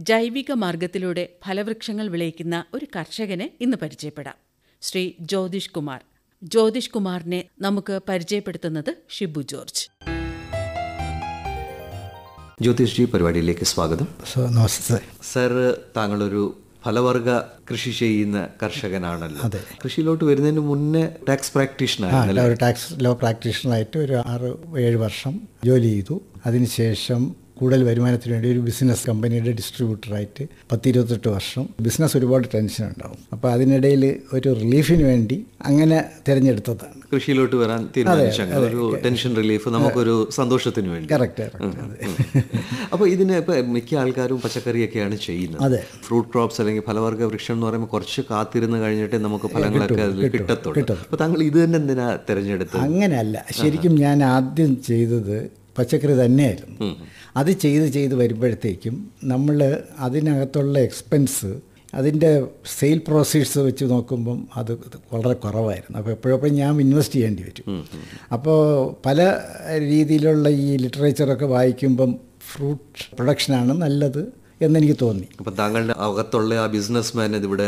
ജൈവിക മാർഗത്തിലൂടെ ഫലവൃക്ഷങ്ങൾ വിളയിക്കുന്ന ഒരു കർഷകനെ ഇന്ന് പരിചയപ്പെടാം. ശ്രീ ജ്യോതിഷ് കുമാർ. ജ്യോതിഷ് കുമാറിനെ നമുക്ക് പരിചയപ്പെടുത്തുന്നത് ഷിബു ജോർജ്. ജ്യോതിഷ് ജി, പരിപാടിയിലേക്ക് സ്വാഗതം. നമസ്തേ സർ, താങ്കളൊരു ഫലവർഗ കൃഷി ചെയ്യുന്ന കർഷകനാണല്ലോ. കൃഷിയിലോട്ട് വരുന്നതിന് മുന്നേ ടാക്സ് പ്രാക്ടീഷണർ, ഒരു ടാക്സ് ലോ പ്രാക്ടീഷണറായിട്ട് ഒരു 6-7 വർഷം ജോലി ചെയ്തു. അതിനുശേഷം കൂടുതൽ വരുമാനത്തിന് വേണ്ടി ഒരു ബിസിനസ് കമ്പനിയുടെ ഡിസ്ട്രിബ്യൂട്ടറായിട്ട് 10-28 വർഷം. ബിസിനസ് ഒരുപാട് ടെൻഷൻ ഉണ്ടാവും. അപ്പോൾ അതിനിടയിൽ ഒരു റിലീഫിന് വേണ്ടി അങ്ങനെ തിരഞ്ഞെടുത്തതാണ് കൃഷിയിലോട്ട് വരാൻ തീരുമാനിച്ചത്. ഒരു ടെൻഷൻ റിലീഫ്, നമുക്കൊരു സന്തോഷത്തിന് വേണ്ടി. കറക്റ്റ്. അപ്പോൾ ഇതിന് ഇപ്പം മിക്ക ആൾക്കാരും പച്ചക്കറിയൊക്കെയാണ് ചെയ്യുന്നത്. അതെ. ഫ്രൂട്ട് ക്രോപ്സ് അല്ലെങ്കിൽ ഫലവർഗ വൃക്ഷം എന്ന് പറയുമ്പോൾ കുറച്ച് കാത്തിരുന്ന് കഴിഞ്ഞിട്ട് നമുക്ക് ഫലങ്ങളൊക്കെ അതിൽ കിട്ടത്തുള്ളൂ. അപ്പോൾ താങ്കൾ ഇത് തന്നെ എന്തിനാ തിരഞ്ഞെടുത്തത്? അങ്ങനെയല്ല, ശരിക്കും ഞാൻ ആദ്യം ചെയ്തത് പച്ചക്കറി തന്നെയായിരുന്നു. അത് ചെയ്ത് വരുമ്പോഴത്തേക്കും നമ്മൾ അതിനകത്തുള്ള എക്സ്പെൻസ്, അതിൻ്റെ സെയിൽ പ്രോസീസ് വെച്ച് നോക്കുമ്പം അത് വളരെ കുറവായിരുന്നു. അപ്പോൾ എപ്പോഴെപ്പോഴും ഞാൻ ഇൻവെസ്റ്റ് ചെയ്യേണ്ടി വരും. അപ്പോൾ പല രീതിയിലുള്ള ഈ ലിറ്ററേച്ചറൊക്കെ വായിക്കുമ്പം ഫ്രൂട്ട് പ്രൊഡക്ഷനാണ് നല്ലത് എന്നെനിക്ക് തോന്നി. അപ്പം താങ്കളുടെ അകത്തുള്ള ആ ബിസിനസ് മാൻ ഇതിവിടെ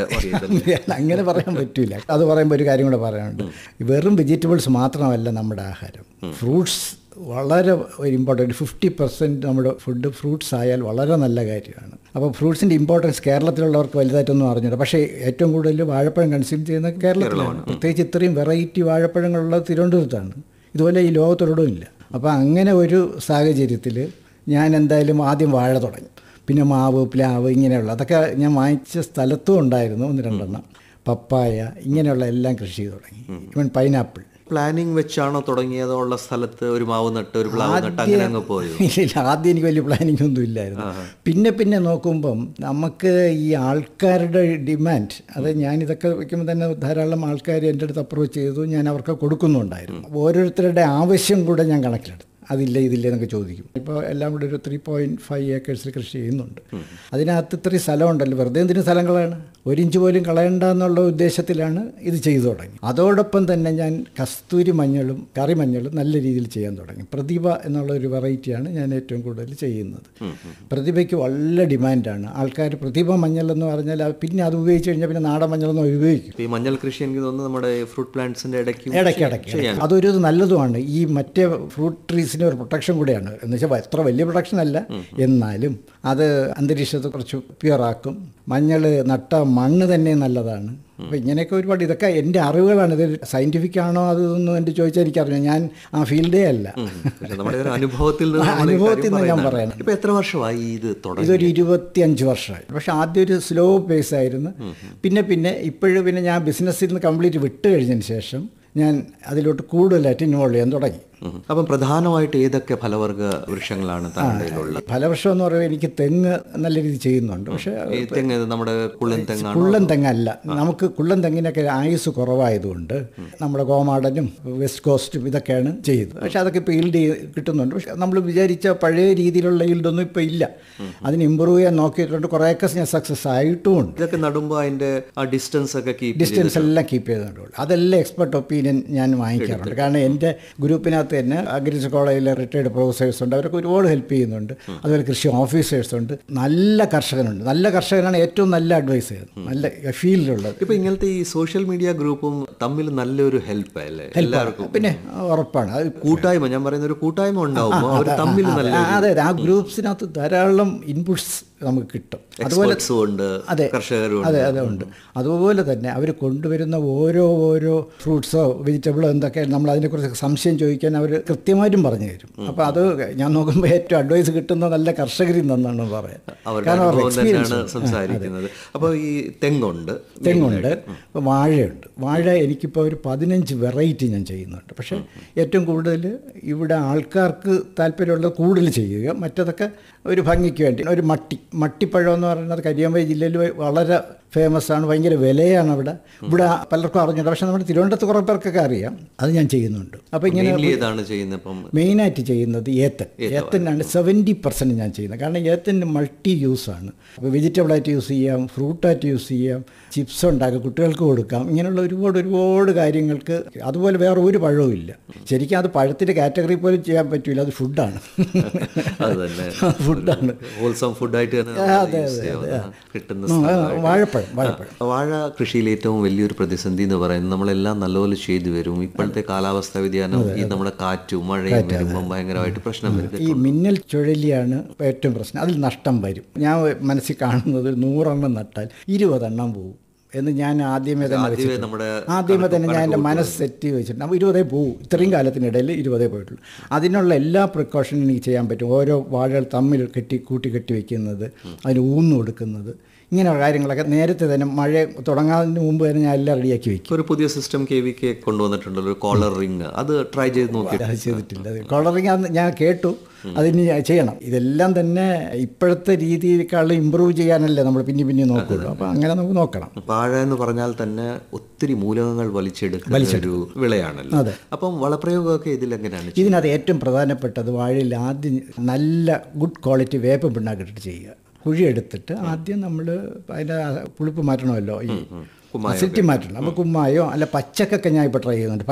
അങ്ങനെ പറയാൻ പറ്റില്ല. അത് പറയുമ്പോൾ ഒരു കാര്യം കൂടെ പറയാനുണ്ട്. വെറും വെജിറ്റബിൾസ് മാത്രമല്ല നമ്മുടെ ആഹാരം. ഫ്രൂട്ട്സ് വളരെ ഒരു ഇമ്പോർട്ടൻറ്റ്. 50% നമ്മുടെ ഫുഡ് ഫ്രൂട്ട്സ് ആയാൽ വളരെ നല്ല കാര്യമാണ്. അപ്പോൾ ഫ്രൂട്ട്സിൻ്റെ ഇമ്പോർട്ടൻസ് കേരളത്തിലുള്ളവർക്ക് വലുതായിട്ടൊന്നും അറിഞ്ഞില്ല. പക്ഷേ ഏറ്റവും കൂടുതൽ വാഴപ്പഴം കൺസ്യൂം ചെയ്യുന്ന കേരളത്തിലാണ്. പ്രത്യേകിച്ച് ഇത്രയും വെറൈറ്റി വാഴപ്പഴങ്ങളുള്ളത് തിരുവനന്തപുരത്താണ്. ഇതുപോലെ ഈ ലോകത്തൊരിടവും ഇല്ല. അപ്പോൾ അങ്ങനെ ഒരു സാഹചര്യത്തിൽ ഞാൻ എന്തായാലും ആദ്യം വാഴ തുടങ്ങി. പിന്നെ മാവ്, പ്ലാവ്, ഇങ്ങനെയുള്ള അതൊക്കെ ഞാൻ വാങ്ങിച്ച സ്ഥലത്തും ഉണ്ടായിരുന്നു 1-2 പപ്പായ, ഇങ്ങനെയുള്ള എല്ലാം കൃഷി ചെയ്ത് തുടങ്ങി. Even pineapple. പ്ലാനിങ് വെച്ചാണോ തുടങ്ങിയതോ? ഉള്ള സ്ഥലത്ത് ഒരു മാവ് നട്ട്, ഒരു പ്ലാവ് നട്ട്, അങ്ങനെ അങ്ങ് പോയോ? ഇല്ല, ആദ്യം എനിക്ക് വലിയ പ്ലാനിങ് ഒന്നും ഇല്ലായിരുന്നു. പിന്നെ നോക്കുമ്പം നമുക്ക് ഈ ആൾക്കാരുടെ ഡിമാൻഡ്, അത് ഞാനിതൊക്കെ വയ്ക്കുമ്പോൾ തന്നെ ധാരാളം ആൾക്കാർ എൻ്റെ അടുത്ത് അപ്രോച്ച് ചെയ്തു. ഞാൻ അവർക്ക് കൊടുക്കുന്നുണ്ടായിരുന്നു. ഓരോരുത്തരുടെ ആവശ്യം കൂടെ ഞാൻ കണക്കിലെടുത്തു. അതില്ല ഇതില്ല എന്നൊക്കെ ചോദിക്കും. ഇപ്പോൾ എല്ലാം കൂടെ ഒരു 3.5 ഏക്കേഴ്സിൽ കൃഷി ചെയ്യുന്നുണ്ട്. അതിനകത്ത് ഇത്രയും സ്ഥലമുണ്ടല്ലോ, വെറുതെ എന്തിനു സ്ഥലങ്ങളാണ്, 1 ഇഞ്ച് പോലും കളയണ്ട എന്നുള്ള ഉദ്ദേശത്തിലാണ് ഇത് ചെയ്തു തുടങ്ങി. അതോടൊപ്പം തന്നെ ഞാൻ കസ്തൂരി മഞ്ഞളും കറിമഞ്ഞളും നല്ല രീതിയിൽ ചെയ്യാൻ തുടങ്ങി. പ്രതിഭ എന്നുള്ള ഒരു വെറൈറ്റിയാണ് ഞാൻ ഏറ്റവും കൂടുതൽ ചെയ്യുന്നത്. പ്രതിഭയ്ക്ക് വളരെ ഡിമാൻഡാണ്. ആൾക്കാർ പ്രതിഭ മഞ്ഞൾ എന്ന് പറഞ്ഞാൽ പിന്നെ അത് ഉപയോഗിച്ച് കഴിഞ്ഞാൽ പിന്നെ നാടൻ മഞ്ഞളൊന്നും ഉപയോഗിക്കും. ഈ മഞ്ഞൾ കൃഷി എനിക്ക് തോന്നുന്നു നമ്മുടെ ഫ്രൂട്ട് പ്ലാന്റ്സിൻ്റെ ഇടയ്ക്ക് അതൊരു നല്ലതുമാണ്. ഈ മറ്റേ ഫ്രൂട്ട് ട്രീസിന് ഒരു പ്രൊട്ടക്ഷൻ കൂടെയാണ്. എന്ന് വെച്ചാൽ അത്ര വലിയ പ്രൊട്ടക്ഷൻ അല്ല, എന്നാലും അത് അന്തരീക്ഷത്തെ കുറച്ച് പ്യുവറാക്കും. മഞ്ഞൾ നട്ട മണ്ണ് തന്നെ നല്ലതാണ്. അപ്പോൾ ഇങ്ങനെയൊക്കെ ഒരുപാട്, ഇതൊക്കെ എൻ്റെ അറിവുകളാണ്. ഇത് സയൻറ്റിഫിക് ആണോ അതൊന്നും എൻ്റെ ചോദിച്ചാൽ എനിക്കറിയാം. ഞാൻ ആ ഫീൽഡേ അല്ല, അനുഭവത്തിൽ നിന്ന് ഞാൻ പറയണം. ഇപ്പോൾ എത്ര വർഷമായി ഇത്? ഇതൊരു 25 വർഷമായി. പക്ഷേ ആദ്യം ഒരു സ്ലോ പേസ് ആയിരുന്നു. പിന്നെ ഇപ്പോഴും ഞാൻ ബിസിനസ്സിൽ നിന്ന് കംപ്ലീറ്റ് വിട്ട് കഴിഞ്ഞതിന് ശേഷം ഞാൻ അതിലോട്ട് കൂടുതലായിട്ട് ഇൻവോൾവ് ചെയ്യാൻ തുടങ്ങി. അപ്പം പ്രധാനമായിട്ട് ഏതൊക്കെ ഫലവർഗ വൃക്ഷങ്ങളാണ് താങ്കളുള്ളത്? ഫലവൃക്ഷം എന്ന് പറയുമ്പോൾ എനിക്ക് തെങ്ങ് നല്ല രീതിയിൽ ചെയ്യുന്നുണ്ട്. പക്ഷേ തെങ്ങ് നമ്മുടെ കുള്ളൻ തെങ്ങല്ല. നമുക്ക് കുള്ളൻ തെങ്ങിനൊക്കെ ആയുസ് കുറവായതുകൊണ്ട് നമ്മുടെ കോമാടനും വെസ്റ്റ് കോസ്റ്റും ഇതൊക്കെയാണ് ചെയ്യുന്നത്. പക്ഷെ അതൊക്കെ ഇപ്പോൾ ഈൽഡ് കിട്ടുന്നുണ്ട്. പക്ഷെ നമ്മൾ വിചാരിച്ച പഴയ രീതിയിലുള്ള ഈൽഡൊന്നും ഇപ്പോൾ ഇല്ല. അതിന് ഇമ്പ്രൂവ് ചെയ്യാൻ നോക്കിയിട്ടുണ്ട്. കുറേയൊക്കെ ഞാൻ സക്സസ് ആയിട്ടുമുണ്ട്. ഇതൊക്കെ നടുമ്പോൾ അതിൻ്റെ ആ ഡിസ്റ്റൻസ് എല്ലാം കീപ്പ് ചെയ്തുകൊണ്ടുള്ളൂ. അതെല്ലാം എക്സ്പെർട്ട് ഒപ്പീനിയൻ ഞാൻ വാങ്ങിക്കാറുണ്ട്. കാരണം എൻ്റെ ഗ്രൂപ്പിനകത്ത് തന്നെ അഗ്രികൾച്ചർ കോളേജിലെ റിട്ടയർഡ് പ്രൊഫസേഴ്സ് ഉണ്ട്. അവരൊക്കെ ഒരുപാട് ഹെൽപ്പ് ചെയ്യുന്നുണ്ട്. അതുപോലെ കൃഷി ഓഫീസേഴ്സ് ഉണ്ട്. നല്ല കർഷകനുണ്ട്. നല്ല കർഷകനാണ് ഏറ്റവും നല്ല അഡ്വൈസ് ചെയ്യുന്നത്, നല്ല ഫീൽഡിലുള്ളത്. ഇപ്പോൾ ഇങ്ങനത്തെ ഈ സോഷ്യൽ മീഡിയ ഗ്രൂപ്പും തമ്മിൽ നല്ലൊരു ഹെൽപ്പ് അല്ലേ എല്ലാവർക്കും? പിന്നെ ഉറപ്പാണ്. അത് കൂട്ടായ്മ, ഞാൻ പറയുന്ന ഒരു കൂട്ടായ്മ ഉണ്ടാവും അവർ തമ്മിൽ. അതെ, ആ ഗ്രൂപ്പ്സിനകത്ത് ധാരാളം ഇൻപുട്സ് നമുക്ക് കിട്ടും. അതുപോലെ അതെ, ഉണ്ട്. അതുപോലെ തന്നെ അവർ കൊണ്ടുവരുന്ന ഓരോ ഫ്രൂട്ട്സോ വെജിറ്റബിളോ എന്തൊക്കെ നമ്മൾ അതിനെക്കുറിച്ച് സംശയം ചോദിക്കാൻ അവർ കൃത്യമായിട്ടും പറഞ്ഞു തരും. അപ്പോൾ അത് ഞാൻ നോക്കുമ്പോൾ ഏറ്റവും അഡ്വൈസ് കിട്ടുന്ന നല്ല കർഷകരിൽ നിന്നാണ് പറയാൻ. സംസാരിക്കുന്നത്. അപ്പോൾ ഈ തെങ്ങുണ്ട്, വാഴയുണ്ട്. വാഴ എനിക്കിപ്പോൾ ഒരു 15 വെറൈറ്റി ഞാൻ ചെയ്യുന്നുണ്ട്. പക്ഷേ ഏറ്റവും കൂടുതൽ ഇവിടെ ആൾക്കാർക്ക് താല്പര്യമുള്ളത് കൂടുതൽ ചെയ്യുക. മറ്റതൊക്കെ ഒരു ഭംഗിക്ക് വേണ്ടി. ഒരു മട്ടിപ്പഴം എന്ന് പറയുന്നത് കരിയാമ്പഴ ജില്ലയിൽ വളരെ ഫേമസ് ആണ്, ഭയങ്കര വിലയാണ് അവിടെ. ഇവിടെ പലർക്കും അറിഞ്ഞിട്ടുണ്ട്, പക്ഷേ നമ്മുടെ തിരുവനന്തപുരത്ത് കുറേ പേർക്കൊക്കെ അറിയാം. അത് ഞാൻ ചെയ്യുന്നുണ്ട്. അപ്പോൾ ഇങ്ങനെ മെയിനായിട്ട് ചെയ്യുന്നത് ഏത്തനാണ് 70% ഞാൻ ചെയ്യുന്നത്. കാരണം ഏത്തന് മൾട്ടി യൂസാണ്. അപ്പോൾ വെജിറ്റബിളായിട്ട് യൂസ് ചെയ്യാം, ഫ്രൂട്ടായിട്ട് യൂസ് ചെയ്യാം, ചിപ്സ് ഉണ്ടാക്കാം, കുട്ടികൾക്ക് കൊടുക്കാം. ഇങ്ങനെയുള്ള ഒരുപാട് കാര്യങ്ങൾക്ക്. അതുപോലെ വേറെ ഒരു പഴവും ഇല്ല. ശരിക്കും അത് പഴത്തിൻ്റെ കാറ്റഗറി പോലും ചെയ്യാൻ പറ്റില്ല, അത് ഫുഡാണ്. ഫുഡാണ്, വാഴപ്പഴം. വാഴ കൃഷിയിൽ ഏറ്റവും വലിയൊരു പ്രതിസന്ധി എന്ന് പറയുന്നത് നമ്മളെല്ലാം നല്ലപോലെ ചെയ്തു വരും. ഇപ്പോഴത്തെ കാലാവസ്ഥാ വ്യതിയാനം, ഈ നമ്മുടെ കാറ്റും മഴയും വരുമ്പോൾ ഭയങ്കരമായിട്ട് പ്രശ്നം വരും. ഈ മിന്നൽ ചുഴലിയാണ് ഏറ്റവും പ്രശ്നം. അതിൽ നഷ്ടം വരും. ഞാൻ മനസ്സിൽ കാണുന്നത് 100 എണ്ണം നട്ടാൽ 20 എണ്ണം പോകും എന്ന് ഞാൻ ആദ്യമേ തന്നെ ഞാൻ എൻ്റെ മനസ്സ് സെറ്റ് വെച്ചിട്ടുണ്ട്. അപ്പോൾ 20 പോകും. ഇത്രയും കാലത്തിനിടയിൽ 20 പോയിട്ടുള്ളൂ. അതിനുള്ള എല്ലാ പ്രിക്കോഷനും എനിക്ക് ചെയ്യാൻ പറ്റും. ഓരോ വാഴകൾ തമ്മിൽ കൂട്ടി വയ്ക്കുന്നത്, അതിന് ഊന്നു കൊടുക്കുന്നത്, ഇങ്ങനെയുള്ള കാര്യങ്ങളൊക്കെ നേരത്തെ തന്നെ മഴ തുടങ്ങാതിന് മുമ്പ് തന്നെ ഞാൻ എല്ലാം റെഡിയാക്കി വയ്ക്കും. ഒരു പുതിയ സിസ്റ്റം KVK കൊണ്ടുവന്നിട്ടുണ്ടല്ലോ, ഒരു കോളർ റിങ്. അത് ട്രൈ ചെയ്ത് നോക്കി? അത് ചെയ്തിട്ടില്ല. കോളർ റിങ് ഞാൻ കേട്ടു, അതിന് ചെയ്യണം. ഇതെല്ലാം തന്നെ ഇപ്പോഴത്തെ രീതിയേക്കാളും ഇമ്പ്രൂവ് ചെയ്യാനല്ലേ നമ്മൾ പിന്നെ നോക്കുള്ളൂ. അപ്പോൾ അങ്ങനെ നമുക്ക് നോക്കണം. വാഴ എന്ന് പറഞ്ഞാൽ തന്നെ ഒത്തിരി മൂലകങ്ങൾ വലിച്ചെടുക്കുന്ന ഒരു വിളയാണല്ലോ. അതെ. അപ്പം വളപ്രയോഗമൊക്കെ ഇതിലെങ്ങനെയാണ്? ഇതിനകത്ത് ഏറ്റവും പ്രധാനപ്പെട്ടത് വാഴയിൽ ആദ്യം നല്ല ഗുഡ് ക്വാളിറ്റി വേപ്പ പിണ്ണാക്കിട്ട് ചെയ്യുക. കുഴിയെടുത്തിട്ട് ആദ്യം നമ്മൾ അതിൻ്റെ പുളിപ്പ് മാറ്റണമല്ലോ, ഈ അസിഡിറ്റി മാറ്റണം. അപ്പോൾ കുമ്മായോ അല്ല പച്ചക്കൊക്കെ ഞാൻ ഇപ്പോൾ ട്രൈ ചെയ്യുന്നുണ്ട്.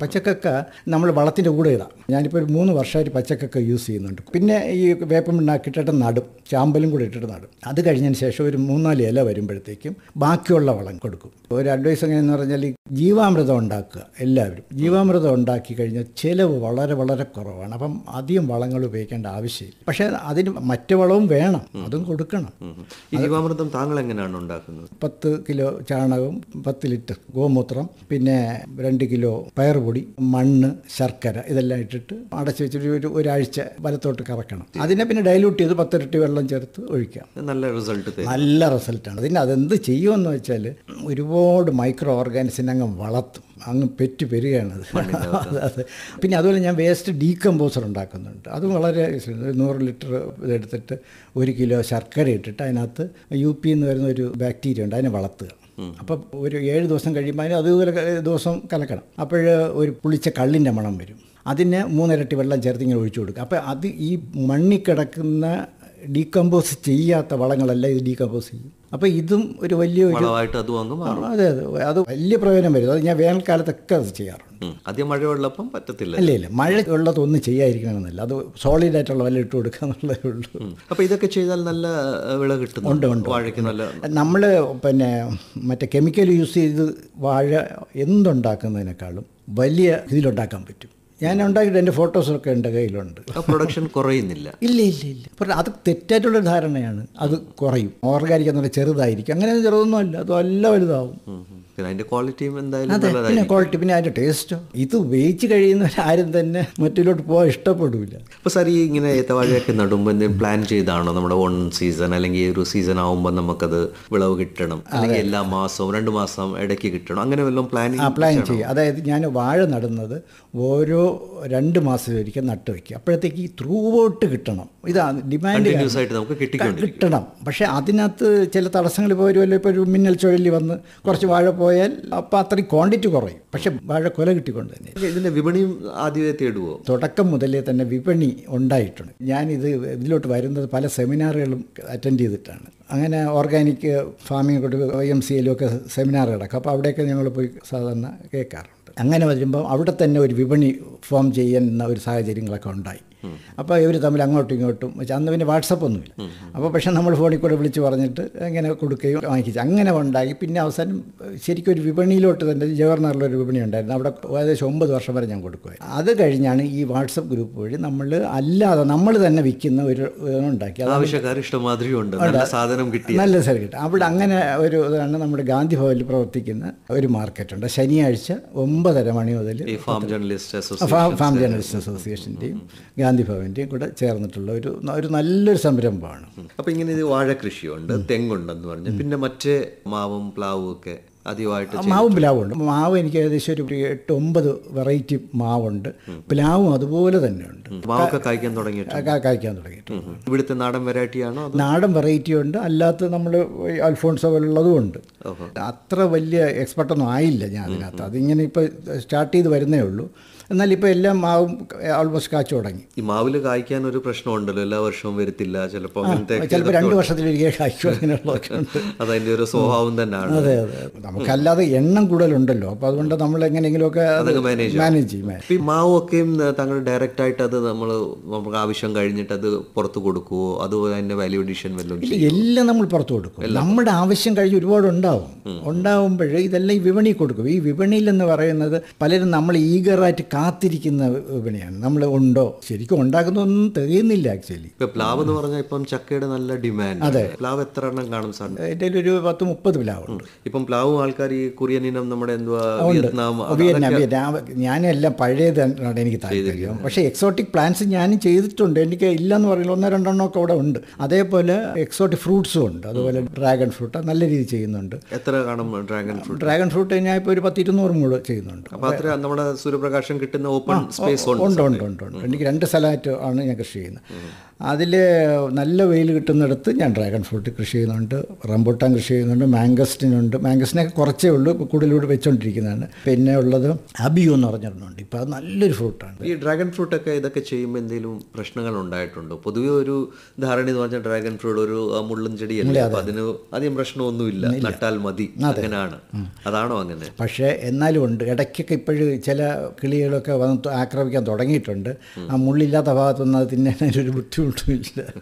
പച്ചക്കൊക്കെ നമ്മൾ വളത്തിൻ്റെ കൂടെ ഇടാം. ഞാനിപ്പോൾ ഒരു 3 വർഷമായിട്ട് പച്ചക്കൊക്കെ യൂസ് ചെയ്യുന്നുണ്ട്. പിന്നെ ഈ വേപ്പം ഉണ്ടാക്കിയിട്ടിട്ട് നടും, ചാമ്പലും കൂടെ ഇട്ടിട്ട് നടും. അത് കഴിഞ്ഞതിന് ശേഷം ഒരു 3-4 ഇല വരുമ്പോഴത്തേക്കും ബാക്കിയുള്ള വളം കൊടുക്കും. ഒരു അഡ്വൈസ് എങ്ങനെയെന്ന് പറഞ്ഞാൽ ജീവാമൃതം ഉണ്ടാക്കുക. എല്ലാവരും ജീവാമൃതം ഉണ്ടാക്കി കഴിഞ്ഞാൽ ചിലവ് വളരെ വളരെ കുറവാണ്. അപ്പം അധികം വളങ്ങൾ ഉപയോഗിക്കേണ്ട ആവശ്യമില്ല. പക്ഷേ അതിന് മറ്റു വളവും വേണം, അതും കൊടുക്കണം. ഈ ജീവാമൃതം താങ്കൾ എങ്ങനെയാണ് ഉണ്ടാക്കുന്നത്? 10 കിലോ ചാണകം, 10 ലിറ്റർ ഗോമൂത്രം, പിന്നെ 2 കിലോ പയറുപൊടി, മണ്ണ്, ശർക്കര, ഇതെല്ലാം ഇട്ടിട്ട് അടച്ചു വെച്ചിട്ട് ഒരാഴ്ച വലത്തോട്ട് കറക്കണം. അതിനെ പിന്നെ ഡൈല്യൂട്ട് ചെയ്ത് 10 ഇരട്ടി വെള്ളം ചേർത്ത് ഒഴിക്കാം. നല്ല റിസൾട്ടാണ്. അതിന് അതെന്ത് ചെയ്യുമെന്ന് വെച്ചാൽ ഒരുപാട് മൈക്രോ ഓർഗാനിസിനെ അങ്ങ് വളർത്തും, അങ്ങ് പെറ്റ് പെരുകയാണത്. അതെ. പിന്നെ അതുപോലെ ഞാൻ വേസ്റ്റ് ഡീകമ്പോസർ ഉണ്ടാക്കുന്നുണ്ട്. അതും വളരെ 100 ലിറ്റർ ഇതെടുത്തിട്ട് 1 കിലോ ശർക്കര ഇട്ടിട്ട് അതിനകത്ത് UP എന്ന് വരുന്ന ഒരു ബാക്ടീരിയ ഉണ്ട്, അതിനെ വളർത്തുക. അപ്പോൾ ഒരു 7 ദിവസം കഴിയുമ്പോൾ അതിന് അതുപോലെ ദിവസം കലക്കണം. അപ്പോൾ ഒരു പുളിച്ച കള്ളിൻ്റെ മണം വരും. അതിന് 3 ഇരട്ടി വെള്ളം ചേർത്ത് ഇങ്ങനെ ഒഴിച്ചു കൊടുക്കുക. അപ്പോൾ അത് ഈ മണ്ണിൽ കിടക്കുന്ന ഡീകമ്പോസ് ചെയ്യാത്ത വളങ്ങളെല്ലാം ഇത് ഡീകമ്പോസ് ചെയ്യും. അപ്പോൾ ഇതും ഒരു വലിയൊരു അതെ അത് വലിയ പ്രയോജനം വരും. അത് ഞാൻ വേനൽക്കാലത്തൊക്കെ അത് ചെയ്യാറുണ്ട്. ആദ്യം മഴയുള്ളപ്പം പറ്റത്തില്ല. ഇല്ല മഴ ഉള്ളതൊന്നും ചെയ്യാതിരിക്കണമെന്നല്ല, അത് സോളിഡായിട്ടുള്ള വല്ല ഇട്ട് കൊടുക്കുക എന്നുള്ളതേ ഉള്ളൂ. അപ്പോൾ ഇതൊക്കെ ചെയ്താൽ നല്ല വിള കിട്ടും. ഉണ്ട്. നമ്മൾ പിന്നെ മറ്റേ കെമിക്കൽ യൂസ് ചെയ്ത് വാഴ എന്തുണ്ടാക്കുന്നതിനേക്കാളും വലിയ ഇതിലുണ്ടാക്കാൻ പറ്റും. ഞാൻ ഉണ്ടാക്കിയിട്ട് എൻ്റെ ഫോട്ടോസൊക്കെ എൻ്റെ കയ്യിലുണ്ട്. പ്രൊഡക്ഷൻ കുറയുന്നില്ല? ഇല്ല. അത് തെറ്റായിട്ടുള്ളൊരു ധാരണയാണ്. അത് കുറയും. ഓർഗാനിക് എന്ന് പറഞ്ഞാൽ ചെറുതായിരിക്കും. അങ്ങനെ ചെറുതൊന്നും അല്ല, അത് നല്ല വലുതാവും. അതിൻ്റെ ക്വാളിറ്റിയും എന്തായാലും. പിന്നെ ക്വാളിറ്റി, പിന്നെ അതിൻ്റെ ടേസ്റ്റോ. ഇത് ഉപയോഗിച്ച് കഴിയുന്നവരാരും തന്നെ മറ്റിലോട്ട് പോകാൻ ഇഷ്ടപ്പെടില്ല. അപ്പോൾ സാർ ഈ ഇങ്ങനെ ഏത്തവാഴയൊക്കെ നടുമ്പോൾ എന്തെങ്കിലും പ്ലാൻ ചെയ്താണോ? നമ്മുടെ 1 സീസൺ അല്ലെങ്കിൽ ഒരു സീസൺ ആകുമ്പോൾ നമുക്കത് വിളവ് കിട്ടണം, അല്ലെങ്കിൽ എല്ലാ മാസവും 2 മാസം ഇടയ്ക്ക് കിട്ടണം, അങ്ങനെ വല്ലതും പ്ലാൻ ചെയ്യും. അതായത് ഞാൻ വാഴ നടുന്നത് ഓരോ 2 മാസം ഒരിക്കൽ നട്ട് വയ്ക്കുക. അപ്പോഴത്തേക്ക് ഈ ത്രൂ ഔട്ട് കിട്ടണം. ഇതാണ് ഡിമാൻഡ്, നമുക്ക് കിട്ടണം. പക്ഷേ അതിനകത്ത് ചില തടസ്സങ്ങൾ ഇപ്പോൾ വരുമല്ലോ. ഇപ്പോൾ ഒരു മിന്നൽ ചുഴലി വന്ന് കുറച്ച് വാഴ പോയാൽ അപ്പോൾ അത്രയും ക്വാണ്ടിറ്റി കുറയും. പക്ഷെ വാഴ കൊല കിട്ടിക്കൊണ്ട് തന്നെ. ഇതിൻ്റെ വിപണിയും ആദ്യമേ തേടുവോ? തുടക്കം മുതലേ തന്നെ വിപണി ഉണ്ടായിട്ടുണ്ട്. ഞാനിത് ഇതിലോട്ട് വരുന്നത് പല സെമിനാറുകളും അറ്റൻഡ് ചെയ്തിട്ടാണ്. അങ്ങനെ ഓർഗാനിക് ഫാമിംഗ് കൊണ്ട് YMCA-യിലൊക്കെ സെമിനാർ കിടക്കും. അപ്പോൾ അവിടെയൊക്കെ ഞങ്ങൾ പോയി സാധാരണ കേൾക്കാറുണ്ട്. അങ്ങനെ വരുമ്പോൾ അവിടെ തന്നെ ഒരു വിപണി ഫോം ചെയ്യുന്ന ഒരു സാഹചര്യങ്ങളൊക്കെ ഉണ്ടായി. അപ്പോൾ ഇവർ തമ്മിൽ അങ്ങോട്ടും ഇങ്ങോട്ടും അന്ന് പിന്നെ വാട്സപ്പൊന്നുമില്ല. അപ്പോൾ പക്ഷേ നമ്മൾ ഫോണിൽ കൂടെ വിളിച്ച് പറഞ്ഞിട്ട് ഇങ്ങനെ കൊടുക്കുകയും വാങ്ങിച്ചു അങ്ങനെ ഉണ്ടാക്കി. പിന്നെ അവസാനം ശരിക്കും ഒരു വിപണിയിലോട്ട് തന്നെ ജവഹർലാലൊരു വിപണി ഉണ്ടായിരുന്നു. അവിടെ ഏകദേശം 9 വർഷം വരെ ഞാൻ കൊടുക്കുമായിരുന്നു. അത് കഴിഞ്ഞാണ് ഈ വാട്സപ്പ് ഗ്രൂപ്പ് വഴി അല്ലാതെ നമ്മൾ തന്നെ വിൽക്കുന്ന ഒരു ഉണ്ടാക്കി. നല്ല സാധനം കിട്ടി. അവിടെ അങ്ങനെ ഒരു ഇതാണ് നമ്മുടെ ഗാന്ധി ഭവനിൽ പ്രവർത്തിക്കുന്ന ഒരു മാർക്കറ്റുണ്ട്. ശനിയാഴ്ച 9:30 മണി മുതൽ ഫാം ജേർണലിസ്റ്റ് അസോസിയേഷൻ്റെയും ഗാന്ധി ഭവൻ്റെയും കൂടെ ചേർന്നിട്ടുള്ള ഒരു നല്ലൊരു സംരംഭമാണ്. അപ്പോൾ ഇങ്ങനെ ഇത് വാഴ കൃഷിയുണ്ട്, തെങ്ങുണ്ടെന്ന് പറഞ്ഞു, പിന്നെ മറ്റ് മാവും പ്ലാവും ഒക്കെ ആദ്യമായിട്ട് മാവും പ്ലാവും ഉണ്ട്. മാവ് എനിക്ക് ഏകദേശം ഒരു 8-9 വെറൈറ്റി മാവുണ്ട്. പ്ലാവും അതുപോലെ തന്നെ ഉണ്ട്. മാവൊക്കെ കായ്ക്കാൻ തുടങ്ങിയിട്ടുണ്ട്. ഇവിടുത്തെ നാടൻ വെറൈറ്റിയാണോ? നാടൻ വെറൈറ്റി ഉണ്ട്, അല്ലാത്ത നമ്മൾ അൽഫോൺസോ പോലുള്ളതും ഉണ്ട്. അത്ര വലിയ എക്സ്പെർട്ടൊന്നും ആയില്ല ഞാൻ അതിനകത്ത്. അതിങ്ങനെ ഇപ്പോൾ സ്റ്റാർട്ട് ചെയ്ത് വരുന്നേ ഉള്ളൂ. എന്നാൽ ഇപ്പോൾ എല്ലാം മാവും ഓൾമോസ്റ്റ് കാച്ചു തുടങ്ങി. ഈ മാവിൽ കായ്ക്കാൻ ഒരു പ്രശ്നമുണ്ടല്ലോ, എല്ലാ വർഷവും വരത്തില്ല, ചിലപ്പോൾ 2 വർഷത്തിലൊരിക്കൽ കായ്ക്കും, അങ്ങനെയുള്ളതൊക്കെ ഉണ്ട്. അതതിൻ്റെ ഒരു സ്വഭാവം തന്നെയാണ്. അതെ. നമുക്കല്ലാതെ എണ്ണം കൂടുതലുണ്ടല്ലോ, അപ്പോൾ അതുകൊണ്ട് നമ്മൾ എങ്ങനെയെങ്കിലുമൊക്കെ മാനേജ് ചെയ്യും. ഈ മാവൊക്കെയും താങ്കൾ ഡയറക്റ്റ് ആയിട്ട് അത് നമുക്ക് ആവശ്യം കഴിഞ്ഞിട്ട് അത് പുറത്ത് കൊടുക്കുവോ, അതുപോലെ തന്നെ വാല്യൂ അഡീഷൻ വല്ലതും? എല്ലാം നമ്മൾ പുറത്ത് കൊടുക്കും. നമ്മുടെ ആവശ്യം കഴിഞ്ഞ് ഒരുപാട് ഉണ്ടാവുമ്പോൾ ഇതെല്ലാം ഈ വിപണി കൊടുക്കും. ഈ വിപണിയിലെന്ന് പറയുന്നത് പലരും നമ്മൾ ഈഗറായിട്ട് കാത്തിരിക്കുന്ന വിപണിയാണ്. നമ്മൾ ഉണ്ടോ, ശരിക്കും ഉണ്ടാക്കുന്നൊന്നും തികയുന്നില്ല ആക്ച്വലി. ഇപ്പൊ പ്ലാവ് എന്ന് പറഞ്ഞാൽ ഇപ്പം ചക്കയുടെ നല്ല ഡിമാൻഡ്. അതെ. പ്ലാവ് എത്ര എണ്ണം കാണും സാർ? എൻ്റെ ഒരു 10-30 പ്ലാവുണ്ട്. ഇപ്പം പ്ലാവും ആൾക്കാർ ഈ കൊറിയൻ ഇനം, നമ്മുടെ എന്തുവാ, വിയറ്റ്നാം, ഞാനെല്ലാം പഴയതാണ് എനിക്ക് താല്പര്യം. പക്ഷേ എക്സോട്ടിക് പ്ലാന്റ്സ് ഞാനും ചെയ്തിട്ടുണ്ട്. എനിക്ക് ഇല്ലയെന്ന് പറയുന്നത് 1-2 ഒക്കെ അവിടെ ഉണ്ട്. അതേപോലെ എക്സോട്ടിക് ഫ്രൂട്ട്സും ഉണ്ട്. അതുപോലെ ഡ്രാഗൺ ഫ്രൂട്ട് നല്ല രീതിയിൽ ചെയ്യുന്നുണ്ട്. എത്ര കാണും ഡ്രാഗൺ ഫ്രൂട്ട് ഞാൻ ഇപ്പോൾ ഒരു 10-200 മുള ചെയ്യുന്നുണ്ട്. അപ്പോൾ അത്ര നമ്മുടെ സൂര്യപ്രകാശം കിട്ടുന്ന ഓപ്പൺ സ്പേസ് ഉണ്ട്. എനിക്ക് 2 സ്ഥലമായിട്ട് ആണ് ഞാൻ കൃഷി ചെയ്യുന്നത്. അതിൽ നല്ല വെയിൽ കിട്ടുന്നിടത്ത് ഞാൻ ഡ്രാഗൺ ഫ്രൂട്ട് കൃഷി ചെയ്യുന്നുണ്ട്, റംബൂട്ടാൻ കൃഷി ചെയ്യുന്നുണ്ട്, മാംഗസ്റ്റിനുണ്ട്. മാംഗസ്റ്റിനൊക്കെ കുറച്ചേ ഉള്ളൂ, കൂടുതലൂടെ വെച്ചുകൊണ്ടിരിക്കുന്നതാണ്. പിന്നെ ഉള്ളത് അബിയു എന്ന് പറഞ്ഞിട്ടുണ്ട്. ഇപ്പോൾ അത് നല്ലൊരു ഫ്രൂട്ടാണ്. ഈ ഡ്രാഗൺ ഫ്രൂട്ടൊക്കെ ഇതൊക്കെ ചെയ്യുമ്പോൾ എന്തെങ്കിലും പ്രശ്നങ്ങൾ ഉണ്ടായിട്ടുണ്ടോ? പൊതുവെ ഒരു ധാരണ എന്ന് പറഞ്ഞാൽ ഡ്രാഗൺ ഫ്രൂട്ട് ഒരു മുള്ളും ചെടിയല്ലേ, അപ്പോൾ അതിന് അധികം പ്രശ്നമൊന്നുമില്ല, നട്ടാൽ മതി, അങ്ങനെയാണ്. അതാണോ അങ്ങനെ? പക്ഷേ എന്നാലും ഉണ്ട്, ഇടയ്ക്കൊക്കെ ഇപ്പോഴും ചില കിളികളൊക്കെ വന്ന് ആക്രമിക്കാൻ തുടങ്ങിയിട്ടുണ്ട്. ആ മുള്ളില്ലാത്ത ഭാഗത്തൊന്നും അത് തിന്നാനൊരു ബുദ്ധിമുട്ടില്ല.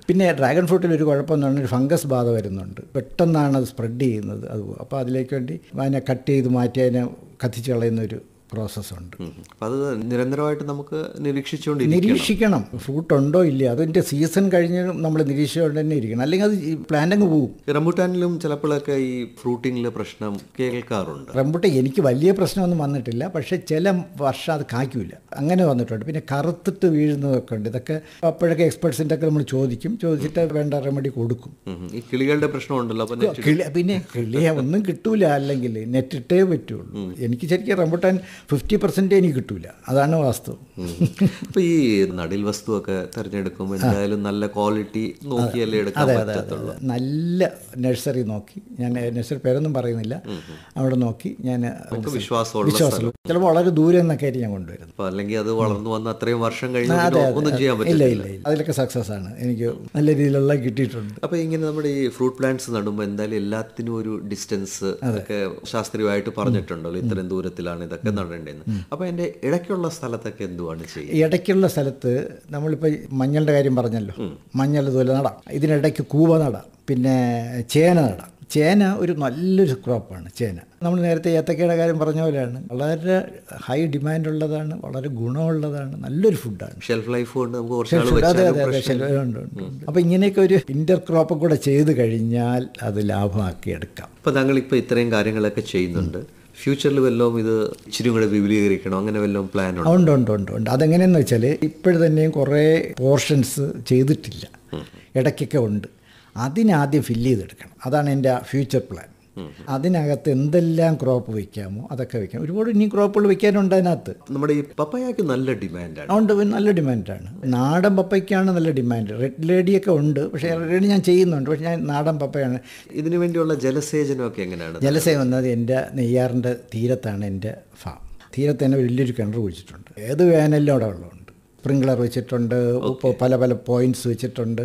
പിന്നെ ഡ്രാഗൺ ഫ്രൂട്ടിൽ ഒരു കുഴപ്പമെന്ന് പറഞ്ഞാൽ ഒരു ഫംഗസ് ബാധ വരുന്നുണ്ട്. പെട്ടെന്നാണ് അത് സ്പ്രെഡ് ചെയ്യുന്നത്. അത് അപ്പോൾ അതിലേക്ക് വേണ്ടി അതിനെ കട്ട് ചെയ്ത് മാറ്റി അതിനെ കത്തിച്ച് കളയുന്നൊരു പ്രോസസ്സുണ്ട്. അപ്പോൾ അത് നിരന്തരമായിട്ട് നമുക്ക് നിരീക്ഷിക്കണം. ഫ്രൂട്ട് ഉണ്ടോ ഇല്ല, അതിൻ്റെ സീസൺ കഴിഞ്ഞ് നമ്മൾ നിരീക്ഷിച്ചുകൊണ്ട് തന്നെ ഇരിക്കണം, അല്ലെങ്കിൽ അത് പ്ലാന്റ് അങ്ങ് പോകും. റംബൂട്ടാനിലും ചിലപ്പോഴൊക്കെ ഈ ഫ്രൂട്ടിങ്ങിൽ പ്രശ്നം കേൾക്കാറുണ്ട്. റംബൂട്ടാൻ എനിക്ക് വലിയ പ്രശ്നമൊന്നും വന്നിട്ടില്ല, പക്ഷേ ചില വർഷം അത് കായ്ക്കില്ല, അങ്ങനെ വന്നിട്ടുണ്ട്. പിന്നെ കറുത്തിട്ട് വീഴുന്നതൊക്കെ ഉണ്ട്. ഇതൊക്കെ അപ്പോഴൊക്കെ എക്സ്പെർട്സിൻ്റെ ഒക്കെ നമ്മൾ ചോദിച്ചിട്ട് വേണ്ട റെമഡി കൊടുക്കും. ഈ കിളികളുടെ പ്രശ്നമുണ്ടല്ലോ, പിന്നെ കിളിയെ ഒന്നും കിട്ടൂല, അല്ലെങ്കിൽ നെറ്റിട്ടേ പറ്റുള്ളൂ. എനിക്ക് ശരിക്കും റംബൂട്ടാൻ 50% എനിക്ക് കിട്ടൂല, അതാണ് വാസ്തവം. അപ്പോൾ ഈ നടീൽ വസ്തുവൊക്കെ തിരഞ്ഞെടുക്കുമ്പോൾ എന്തായാലും നല്ല ക്വാളിറ്റി നോക്കിയല്ലേ എടുക്കാൻ പറ്റത്തുള്ളൂ. നല്ല നഴ്സറി നോക്കി, ഞാൻ നഴ്സറി പേരൊന്നും പറയുന്നില്ല, അവിടെ നോക്കി ഞാൻ വിശ്വാസമുള്ള ചിലപ്പോൾ വളരെ ദൂരെ നിന്നൊക്കെ ആയിട്ട് ഞാൻ കൊണ്ടുവരുന്നത്. അല്ലെങ്കിൽ അത് വളർന്നു വന്ന് അത്രയും വർഷം കഴിഞ്ഞ് ഒന്നും ചെയ്യാൻ പറ്റില്ല. ഇല്ല, അതിലൊക്കെ സക്സസ് ആണ്, എനിക്ക് നല്ല രീതിയിലുള്ള കിട്ടിയിട്ടുണ്ട്. അപ്പോൾ ഇങ്ങനെ നമ്മുടെ ഈ ഫ്രൂട്ട് പ്ലാന്റ്സ് നടുമ്പോൾ എന്തായാലും എല്ലാത്തിനും ഒരു ഡിസ്റ്റൻസ് ഒക്കെ ശാസ്ത്രീയമായിട്ട് പറഞ്ഞിട്ടുണ്ടല്ലോ, ഇത്രയും ദൂരത്തിലാണ് ഇതൊക്കെ നടേണ്ടതെന്ന്. അപ്പോൾ എൻ്റെ ഇടയ്ക്കുള്ള സ്ഥലത്തൊക്കെ എന്തുവാണ് ചെയ്യുക? ഇടയ്ക്കുള്ള സ്ഥലത്ത് നമ്മളിപ്പോൾ മഞ്ഞളുടെ കാര്യം പറഞ്ഞല്ലോ, മഞ്ഞൾ ഇതുപോലെ നടാം. ഇതിനിടയ്ക്ക് കൂവ നടാം, പിന്നെ ചേന നടാം. ചേന ഒരു നല്ലൊരു ക്രോപ്പാണ് ചേന. നമ്മൾ നേരത്തെ ഏത്തക്കയുടെ കാര്യം പറഞ്ഞ പോലെയാണ്, വളരെ ഹൈ ഡിമാൻഡുള്ളതാണ്, വളരെ ഗുണമുള്ളതാണ്, നല്ലൊരു ഫുഡാണ്. ഷെൽഫ് ലൈഫ് കൊണ്ട് ഉണ്ട്. അപ്പോൾ ഇങ്ങനെയൊക്കെ ഒരു ഇന്റർ ക്രോപ്പ് കൂടെ ചെയ്ത് കഴിഞ്ഞാൽ അത് ലാഭമാക്കി എടുക്കാം. അപ്പോൾ താങ്കളിപ്പോൾ ഇത്രയും കാര്യങ്ങളൊക്കെ ചെയ്യുന്നുണ്ട്, ഫ്യൂച്ചറിൽ വല്ലതും ഇത് ഇച്ചിരി കൂടെ വിപുലീകരിക്കണം, അങ്ങനെ വല്ലതും പ്ലാൻ ഉണ്ട്? ഉണ്ട്. അതെങ്ങനെയെന്ന് വെച്ചാൽ ഇപ്പോഴുതന്നെയും കുറേ പോർഷൻസ് ചെയ്തിട്ടില്ല, ഇടയ്ക്കൊക്കെ ഉണ്ട്. അതിനാദ്യം ഫില്ല് ചെയ്തെടുക്കണം, അതാണ് എൻ്റെ ഫ്യൂച്ചർ പ്ലാൻ. അതിനകത്ത് എന്തെല്ലാം ക്രോപ്പ് വയ്ക്കാമോ അതൊക്കെ വയ്ക്കാം. ഒരുപാട് ഇനി ക്രോപ്പുകൾ വയ്ക്കാനുണ്ട് അതിനകത്ത്. നമ്മുടെ ഈ പപ്പായക്ക് നല്ല ഡിമാൻഡാണ്. ഉണ്ട്, നല്ല ഡിമാൻഡാണ്. നാടൻ പപ്പയ്ക്കാണ് നല്ല ഡിമാൻഡ്. റെഡ് ലേഡിയൊക്കെ ഉണ്ട്, പക്ഷേ റെഡ് ഞാൻ ചെയ്യുന്നുണ്ട്, പക്ഷേ ഞാൻ നാടൻ പപ്പയാണ്. ഇതിനു വേണ്ടിയുള്ള ജലസേചനമൊക്കെ എങ്ങനെയാണ്? ജലസേചനം വന്നത് എൻ്റെ നെയ്യാറിൻ്റെ തീരത്താണ് എൻ്റെ ഫാം. തീരത്ത് തന്നെ വലിയൊരു കിണർ കുഴിച്ചിട്ടുണ്ട്. ഏത് വേനലിലും അവിടെ വെള്ളമുണ്ട്. സ്പ്രിംഗ്ലർ വെച്ചിട്ടുണ്ട്, പല പോയിന്റ്സ് വെച്ചിട്ടുണ്ട്.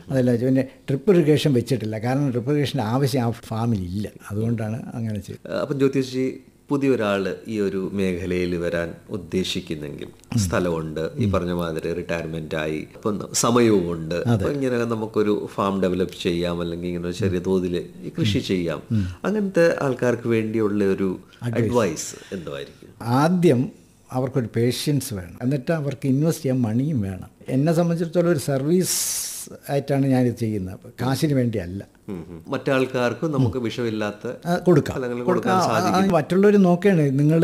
അതല്ല, പിന്നെ ഡ്രിപ്പ് ഇറിഗേഷൻ വെച്ചിട്ടില്ല, കാരണം ഡ്രിപ്പ് ഇറിഗേഷൻ്റെ ആവശ്യം ആ ഫാമിലില്ല, അതുകൊണ്ടാണ് അങ്ങനെ ചെയ്തത്. അപ്പം ജ്യോതിഷി, പുതിയൊരാൾ ഈ ഒരു മേഖലയിൽ വരാൻ ഉദ്ദേശിക്കുന്നെങ്കിൽ സ്ഥലമുണ്ട്, ഈ പറഞ്ഞ മാതിരി റിട്ടയർമെൻ്റ് ആയി, ഇപ്പം സമയവും ഉണ്ട്, അപ്പം ഇങ്ങനെ നമുക്കൊരു ഫാം ഡെവലപ്പ് ചെയ്യാം, അല്ലെങ്കിൽ ഇങ്ങനെ ചെറിയ തോതിൽ ഈ കൃഷി ചെയ്യാം, അങ്ങനത്തെ ആൾക്കാർക്ക് വേണ്ടിയുള്ള ഒരു അഡ്വൈസ് എന്തായിരിക്കും? ആദ്യം അവർക്കൊരു പേഷ്യൻസ് വേണം, എന്നിട്ട് അവർക്ക് ഇൻവെസ്റ്റ് ചെയ്യാൻ മണിയും വേണം. എന്നെ സംബന്ധിച്ചിടത്തോളം ഒരു സർവീസ് ആയിട്ടാണ് ഞാനിത് ചെയ്യുന്നത്, കാശിന് വേണ്ടിയല്ല. മറ്റാൾക്കാർക്കും നമുക്ക് വിഷമില്ലാത്ത കൊടുക്കാം ഫലങ്ങൾ കൊടുക്കാൻ സാധിക്കും. മറ്റുള്ളവർ നോക്കുകയാണ് നിങ്ങൾ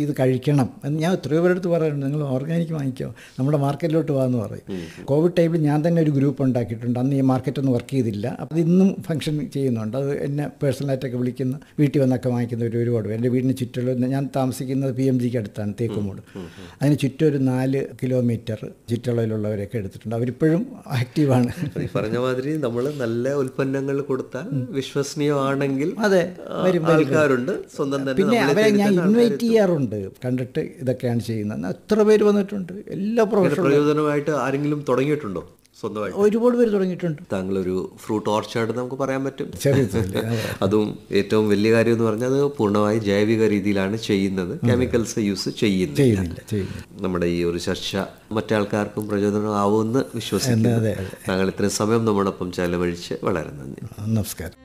ഇത് കഴിക്കണം എന്ന് ഞാൻ എത്രയോ പേരെടുത്ത് പറയുന്നുണ്ട്, നിങ്ങൾ ഓർഗാനിക് വാങ്ങിക്കോ, നമ്മുടെ മാർക്കറ്റിലോട്ട് പോകാമെന്ന് പറയും. കോവിഡ് ടൈമിൽ ഞാൻ തന്നെ ഒരു ഗ്രൂപ്പ് ഉണ്ടാക്കിയിട്ടുണ്ട്. അന്ന് ഈ മാർക്കറ്റൊന്നും വർക്ക് ചെയ്തില്ല. അത് ഇന്നും ഫംഗ്ഷൻ ചെയ്യുന്നുണ്ട്. അത് എന്നെ പേഴ്സണലായിട്ടൊക്കെ വിളിക്കുന്ന, വീട്ടിൽ വന്നൊക്കെ വാങ്ങിക്കുന്നവർ ഒരുപാട് പേര്. എൻ്റെ വീടിന് ചുറ്റുള്ള, ഞാൻ താമസിക്കുന്നത് PMGക്ക് അടുത്താണ്, തേക്കുമൂട്. അതിന് ചുറ്റും ഒരു 4 കിലോമീറ്റർ ചുറ്റളവിലുള്ളവരൊക്കെ എടുത്തിട്ടുണ്ട്. അവരിപ്പോഴും ആക്റ്റീവാണ്. ഈ പറഞ്ഞ മാതിരി നമ്മൾ നല്ല ഉൽപ്പന്നങ്ങൾ കൊടുത്താൽ വിശ്വസനീയമാണെങ്കിൽ അതെ, ആൾക്കാരുണ്ട്. സ്വന്തം തന്നെ പിന്നെ അവരെ ഞാൻ ഇൻവൈറ്റ് ചെയ്യാറുണ്ട്. കണ്ടിട്ട് ഇതൊക്കെയാണ് ചെയ്യുന്നത്. എത്ര പേര് വന്നിട്ടുണ്ട്. എല്ലാ പ്രൊഫഷണൽ പ്രയോജനമായിട്ട് ആരെങ്കിലും തുടങ്ങിയിട്ടുണ്ടോ സ്വന്തമായിട്ട്? ഒരുപാട് പേര് തുടങ്ങിയിട്ടുണ്ട്. താങ്കളൊരു ഫ്രൂട്ട് ഓർച്ചാർഡ് നമുക്ക് പറയാൻ പറ്റും. ചെറിയ അതും ഏറ്റവും വലിയ കാര്യം എന്ന് പറഞ്ഞാൽ അത് പൂർണ്ണമായി ജൈവിക രീതിയിലാണ് ചെയ്യുന്നത്, കെമിക്കൽസ് യൂസ് ചെയ്യുന്നില്ല. നമ്മുടെ ഈ ഒരു ചർച്ച മറ്റാൾക്കാർക്കും പ്രചോദനമാവുമെന്ന് വിശ്വസിക്കുന്നു. താങ്കൾ ഇത്രയും സമയം നമ്മോടൊപ്പം ചെലവഴിച്ച് വളരെ നന്ദി. നമസ്കാരം.